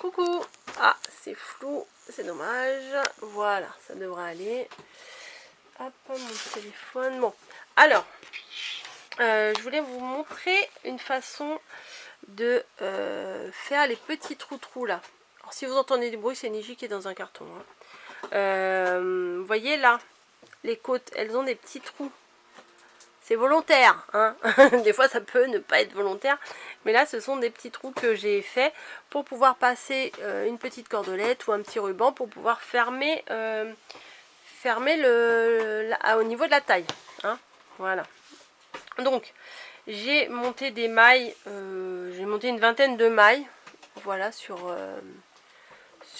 Coucou. Ah, c'est flou, c'est dommage. Voilà, ça devrait aller. Hop, mon téléphone. Bon, alors, je voulais vous montrer une façon de faire les petits trous là. Alors, si vous entendez du bruit, c'est Niji qui est dans un carton. Hein. Vous voyez là, les côtes, elles ont des petits trous. C'est volontaire, hein. Des fois ça peut ne pas être volontaire, mais là ce sont des petits trous que j'ai fait pour pouvoir passer une petite cordelette ou un petit ruban pour pouvoir fermer, au niveau de la taille, hein. Voilà. Donc j'ai monté des mailles, j'ai monté une vingtaine de mailles, voilà, sur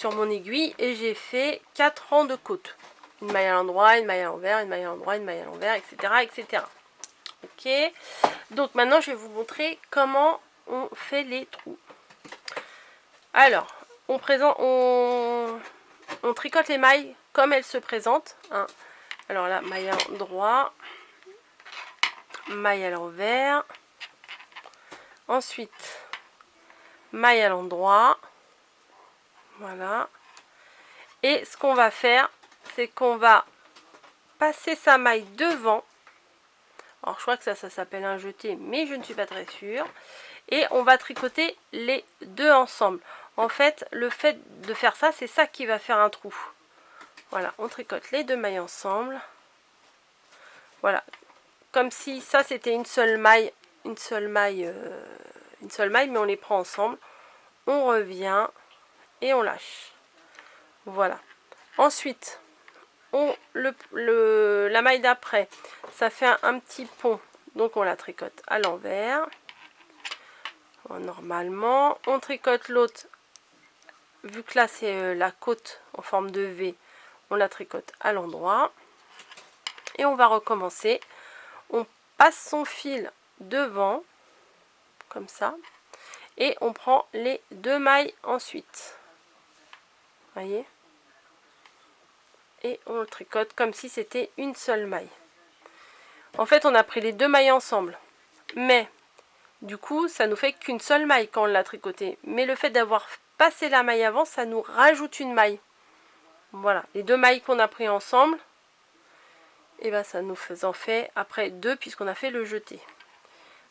mon aiguille, et j'ai fait 4 rangs de côtes. Une maille à l'endroit, une maille à l'envers, une maille à l'endroit, une maille à l'envers, etc., etc. Ok, donc maintenant je vais vous montrer comment on fait les trous. Alors, on tricote les mailles comme elles se présentent, hein. Alors là, maille à l'endroit, maille à l'envers, ensuite maille à l'endroit, voilà. Et ce qu'on va faire, c'est qu'on va passer sa maille devant. Alors je crois que ça s'appelle un jeté, mais je ne suis pas très sûre. Et on va tricoter les deux ensemble. En fait, le fait de faire ça, c'est ça qui va faire un trou. Voilà, on tricote les deux mailles ensemble. Voilà, comme si ça c'était une seule maille, mais on les prend ensemble. On revient et on lâche. Voilà. Ensuite, la maille d'après, ça fait un petit pont, donc on la tricote à l'envers. Normalement, on tricote l'autre, vu que là c'est la côte en forme de V, on la tricote à l'endroit. Et on va recommencer. On passe son fil devant, comme ça, et on prend les deux mailles ensuite. Voyez? Et on le tricote comme si c'était une seule maille. En fait, on a pris les deux mailles ensemble, mais du coup, ça nous fait qu'une seule maille quand on l'a tricoté. Mais le fait d'avoir passé la maille avant, ça nous rajoute une maille. Voilà, les deux mailles qu'on a pris ensemble, et ben ça nous en fait après deux puisqu'on a fait le jeté.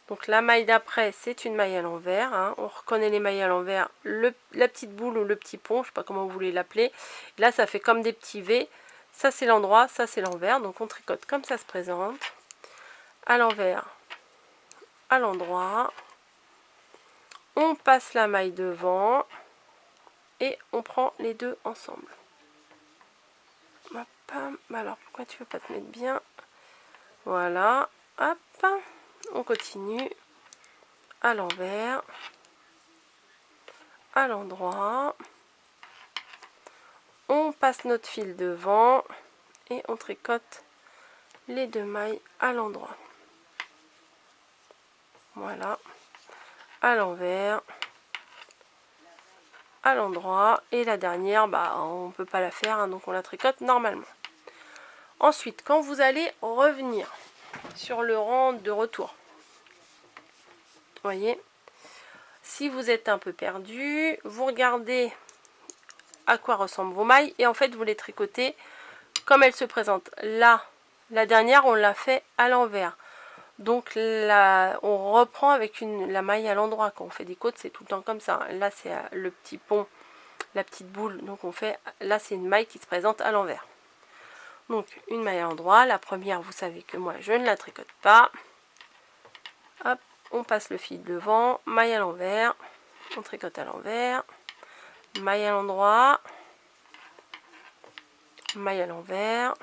Donc la maille d'après, c'est une maille à l'envers, hein. On reconnaît les mailles à l'envers, la petite boule ou le petit pont, je ne sais pas comment vous voulez l'appeler. Là, ça fait comme des petits V. Ça, c'est l'endroit, ça, c'est l'envers. Donc on tricote comme ça se présente. À l'envers, à l'endroit. On passe la maille devant et on prend les deux ensemble. Hop. Alors, pourquoi tu ne veux pas te mettre bien? Voilà. Hop. On continue. À l'envers, à l'endroit, on passe notre fil devant et on tricote les deux mailles à l'endroit. Voilà, à l'envers, à l'endroit, et la dernière, bah on ne peut pas la faire, hein, donc on la tricote normalement. Ensuite, quand vous allez revenir sur le rang de retour, voyez, si vous êtes un peu perdu, vous regardez à quoi ressemblent vos mailles et en fait vous les tricotez comme elles se présentent. Là, la dernière, on l'a fait à l'envers. Donc là, on reprend avec la maille à l'endroit. Quand on fait des côtes, c'est tout le temps comme ça. Là, c'est le petit pont, la petite boule. Donc on fait, là, c'est une maille qui se présente à l'envers. Donc une maille à l'endroit. La première, vous savez que moi, je ne la tricote pas. Hop, on passe le fil devant, maille à l'envers, on tricote à l'envers, maille à l'endroit, maille à l'envers.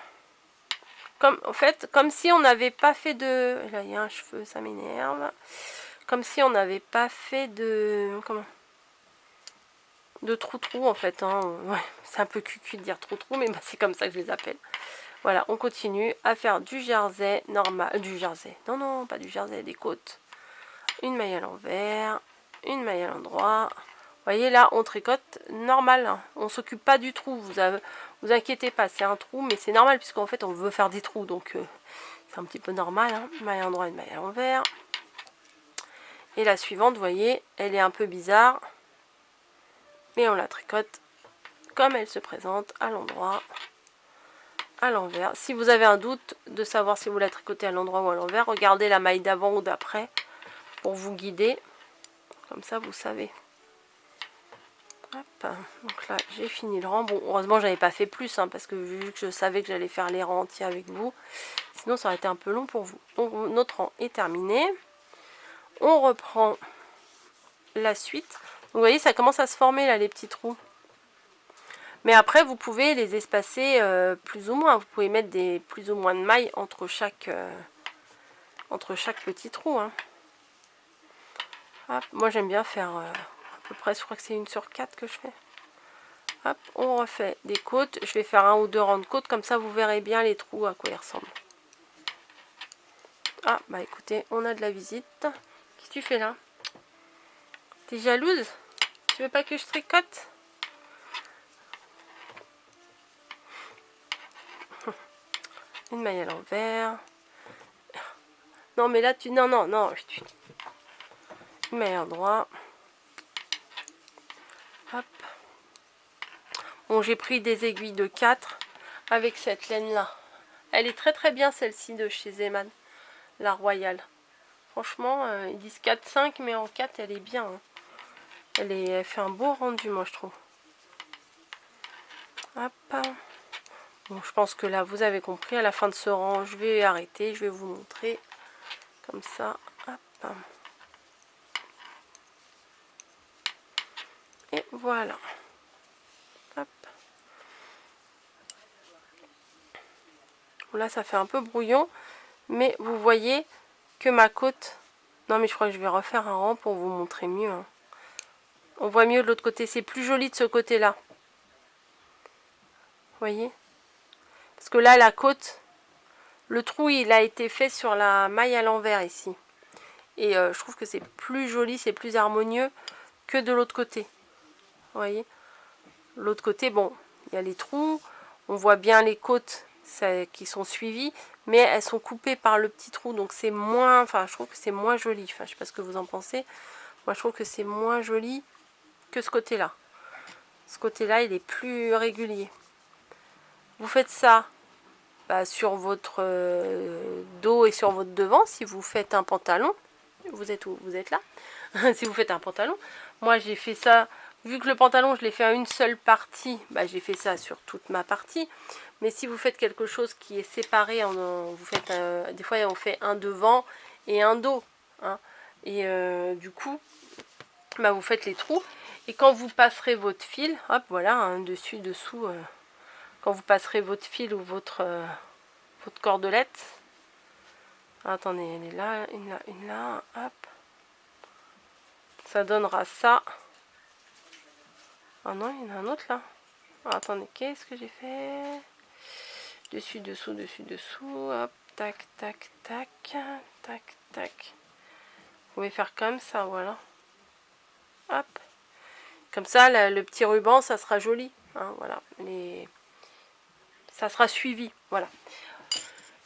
En fait, comme si on n'avait pas fait de... Là, il y a un cheveu, ça m'énerve. Comme si on n'avait pas fait de... Comment? De trou-trou, en fait. Hein. Ouais, c'est un peu cucu de dire trou-trou, mais bah, c'est comme ça que je les appelle. Voilà, on continue à faire du jersey normal. Du jersey. Non, non, pas du jersey, des côtes. Une maille à l'envers, une maille à l'endroit. Vous voyez, là, on tricote normal. Hein. On ne s'occupe pas du trou. Vous inquiétez pas, c'est un trou, mais c'est normal puisqu'en fait, on veut faire des trous. Donc, c'est un petit peu normal. Hein. Maille à l'endroit, une maille à l'envers. Et la suivante, vous voyez, elle est un peu bizarre. Et on la tricote comme elle se présente, à l'endroit, à l'envers. Si vous avez un doute de savoir si vous la tricotez à l'endroit ou à l'envers, regardez la maille d'avant ou d'après pour vous guider. Comme ça, vous savez. Hop. Donc là, j'ai fini le rang. Bon, heureusement, j'avais pas fait plus, hein, parce que vu que je savais que j'allais faire les rangs entiers avec vous, sinon ça aurait été un peu long pour vous. Donc, notre rang est terminé. On reprend la suite. Donc, vous voyez, ça commence à se former, là, les petits trous. Mais après, vous pouvez les espacer plus ou moins. Vous pouvez mettre des plus ou moins de mailles entre chaque petit trou. Hein. Hop, moi, j'aime bien faire à peu près, je crois que c'est 1 sur 4 que je fais. Hop, on refait des côtes. Je vais faire 1 ou 2 rangs de côtes. Comme ça, vous verrez bien les trous, à quoi ils ressemblent. Ah, bah écoutez, on a de la visite. Qu'est-ce que tu fais là? T'es jalouse? Tu veux pas que je tricote? Une maille à l'envers. Non, mais là, tu... Non, non, non. Une maille à l'endroit. Hop. Bon, j'ai pris des aiguilles de 4 avec cette laine-là. Elle est très très bien, celle-ci de chez Zeman. La Royale. Franchement, ils disent 4-5, mais en 4, elle est bien. Hein. Elle fait un beau rendu, moi, je trouve. Hop. Bon, je pense que là, vous avez compris. À la fin de ce rang, je vais arrêter. Je vais vous montrer. Comme ça. Hop. Et voilà. Hop. Là, ça fait un peu brouillon. Mais vous voyez que ma côte... Non, mais je crois que je vais refaire un rang pour vous montrer mieux. Hein. On voit mieux de l'autre côté. C'est plus joli de ce côté-là. Vous voyez? Parce que là, la côte, le trou, il a été fait sur la maille à l'envers ici. Et je trouve que c'est plus joli, c'est plus harmonieux que de l'autre côté. Vous voyez? L'autre côté, bon, il y a les trous. On voit bien les côtes qui sont suivies. Mais elles sont coupées par le petit trou. Donc c'est moins... Enfin, je trouve que c'est moins joli. Enfin, je sais pas ce que vous en pensez. Moi, je trouve que c'est moins joli que ce côté-là. Ce côté-là, il est plus régulier. Vous faites ça sur votre dos et sur votre devant. Si vous faites un pantalon, vous êtes où? Vous êtes là. Si vous faites un pantalon, moi j'ai fait ça, vu que le pantalon je l'ai fait à une seule partie, j'ai fait ça sur toute ma partie. Mais si vous faites quelque chose qui est séparé, vous faites des fois on fait un devant et un dos. Hein, et du coup, vous faites les trous. Et quand vous passerez votre fil, hop, voilà, un dessus, dessous, quand vous passerez votre fil ou votre cordelette. Attendez, elle est là, une là, hop. Ça donnera ça. Ah non, il y en a un autre là. Attendez, qu'est-ce que j'ai fait? Dessus, dessous, dessus, dessous. Hop, tac, tac, tac, tac, tac. Vous pouvez faire comme ça, voilà. Hop. Comme ça, le petit ruban, ça sera joli. Hein, voilà. Ça sera suivi, voilà.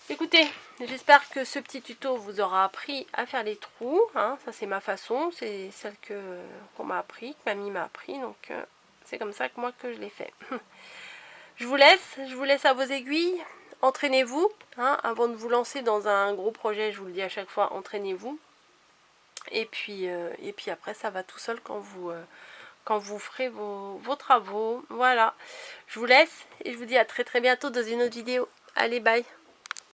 Écoutez, j'espère que ce petit tuto vous aura appris à faire les trous. Hein. Ça, c'est ma façon. C'est celle qu'on m'a appris, que mamie m'a appris. Donc, c'est comme ça que moi que je l'ai fait. Je vous laisse à vos aiguilles. Entraînez-vous. Hein, avant de vous lancer dans un gros projet, je vous le dis à chaque fois, entraînez-vous. Et puis après, ça va tout seul quand vous ferez vos travaux. Voilà. Je vous laisse et je vous dis à très très bientôt dans une autre vidéo. Allez, bye!